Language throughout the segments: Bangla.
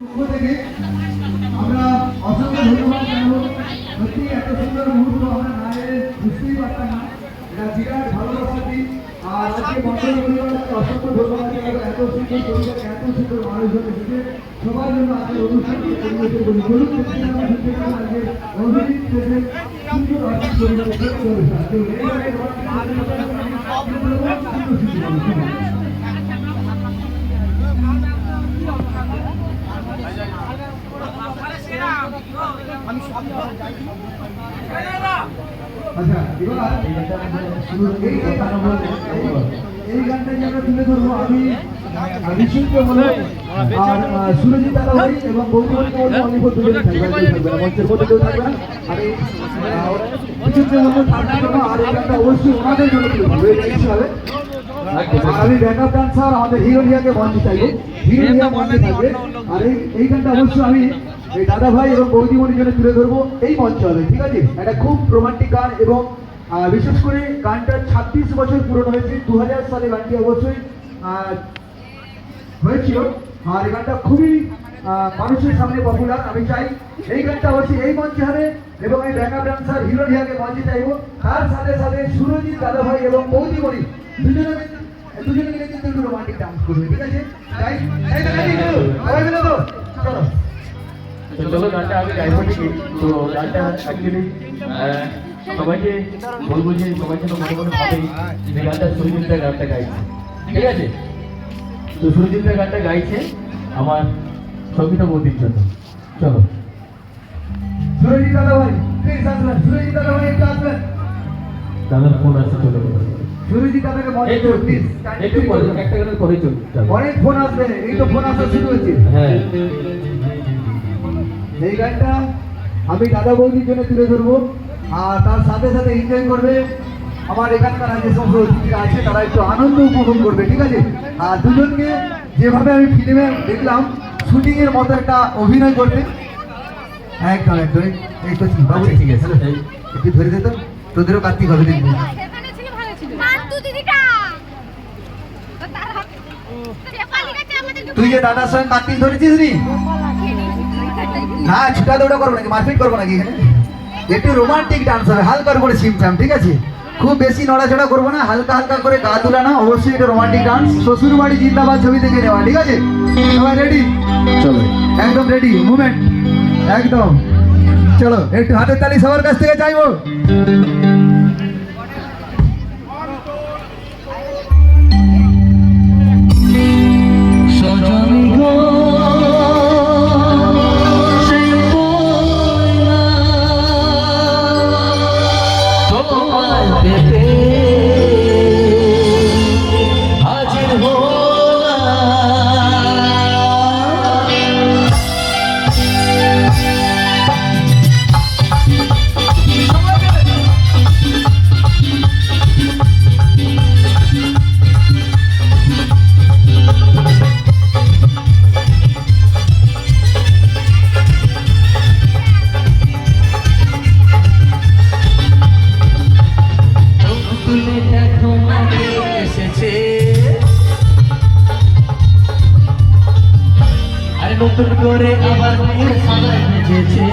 আমরা অসংখ্য ধন্যবাদ জানাবো। সত্যি এত সুন্দর মুহূর্ত আমরা না এলে বুঝতেই পারতাম না। এটা বিরাট ভালোবাসা দিই। আর আজকে মন্ডল পরিবারকে অসংখ্য ধন্যবাদ জানাবো। এত সুন্দর পরিবার, এত সুন্দর মানুষজন এসেছে সবার জন্য আজকে অনুষ্ঠানটি পরিবেশন করি। বলুন আজকে অভিজিৎ স্টেজের সুন্দর অর্থ পরিবারের আচ্ছা, এবার এই গানটা যে আমরা তুলে ধরবো আমি নিশ্চিতকে বলবো। আর সুরজিৎ দাদা ভাই এবং বৌদিমণিকে বলবো অনেক দুজনে থাকবে না, মঞ্চের মধ্যে কেউ থাকবে না। আর এই আর এই গানটা অবশ্যই ওনাদের জন্য তুলে ধরবো, হবে। আমি ব্যাকআপ ডান্সার আমাদের হিরো রিয়াকে মঞ্চে চাইবো, হিরো রিয়া মঞ্চে থাকবে। আর এই গানটা অবশ্যই আমি এই দাদা ভাই এবং বৌদিমণির জন্য তুলে ধরবো, এই মঞ্চে হবে, ঠিক আছে? এটা খুব রোমান্টিক গান এবং বিশেষ করে গানটা 26 বছর পূরণ হয়েছে। 2000 সালে গানটি অবশ্যই হয়েছিল। আর এই গানটা খুবই মানুষের সামনে পপুলার। আমি চাই এই গানটা অবশ্যই এই মঞ্চে হবে এবং এই ব্যাকআপ ডান্সার হিরো রিয়াকে মঞ্চে চাইবো। তার সাথে সাথে সুরজিৎ দাদা ভাই এবং বৌদিমণি দুজনে মিলে কিন্তু একটু রোমান্টিক ডান্স করবে, ঠিক আছে? চলো গানটা আমি গাইবো ঠিকই। তো গানটা অ্যাকচুয়ালি সবাইকে বলবো যে সবাই যেন মনে মনে ভাবেই যে গানটা সুরজিৎদার গানটা গাইছে, ঠিক আছে? তো সুরজিৎদার গানটা গাইছে আমার সবিতা বৌদির জন্য। চলো সুরজিৎ দাদা ভাই প্লিজ আসবেন, সুরজিৎ দাদা ভাই একটু আসবেন। দাদার ফোন আসছে, চলে গেল। সুরজিৎ দাদাকে মঞ্চে প্লিজ একটু পরে একটা গানের পরে চল। অনেক ফোন আসবে, এই তো ফোন আসা শুরু হয়েছে। হ্যাঁ, এই গানটা আমি দাদা বৌদির জন্য তুলে ধরবো। আর তার সাথে সাথে এনজয় করবে আমার এখানকার যে সমস্ত অতিথিরা আছে, তারা একটু আনন্দ উপভোগ করবে, ঠিক আছে? আর দুজনকে যেভাবে আমি ফিল্মে দেখলাম শুটিং এর মতো একটা অভিনয় করবে, একদম একদম। এই তো বাবু, ঠিক আছে, একটু ধরে দিত, তোদেরও কার্তিক হবে দেখবি। তুই যে দাদার সঙ্গে কার্তিক ধরেছিস নি? না, ছুটা দৌড়া করবো নাকি, মারপিট করবো নাকি? এখানে একটু রোমান্টিক ডান্স হবে, হালকা করে সিমচাম, ঠিক আছে? খুব বেশি নড়াচড়া করবো না, হালকা হালকা করে গা তুলা না, অবশ্যই এটা রোমান্টিক ডান্স। শ্বশুর বাড়ি জিন্দাবাদ ছবি থেকে নেওয়া, ঠিক আছে? সবাই রেডি? চলো, একদম রেডি, মুভমেন্ট একদম। চলো একটু হাতের তালি সবার কাছ থেকে চাইবো। নতুন করে আবার সবাই বেঁচেছে।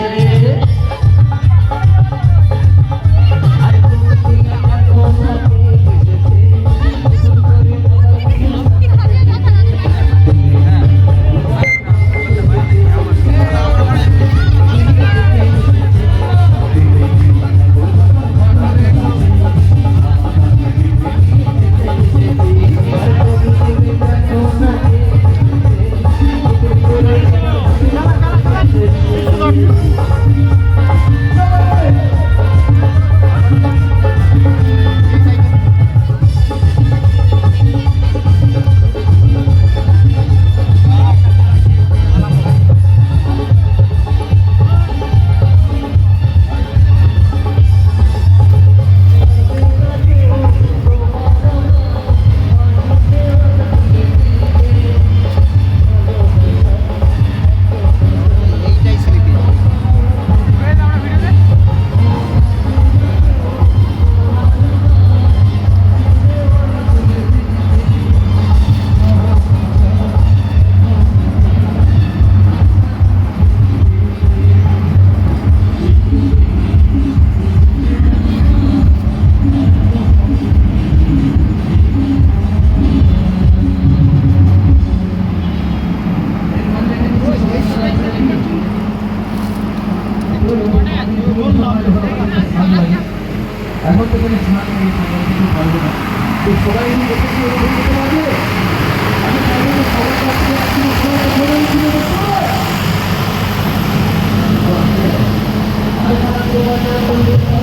তো সবাই কি দেখেছি ওরকম করতে পারবে? আমি চাইবো যে সবার কাছ থেকে একটু উৎসাহটা সবাই তুলে ধরতে হবে। আর সারা জীবন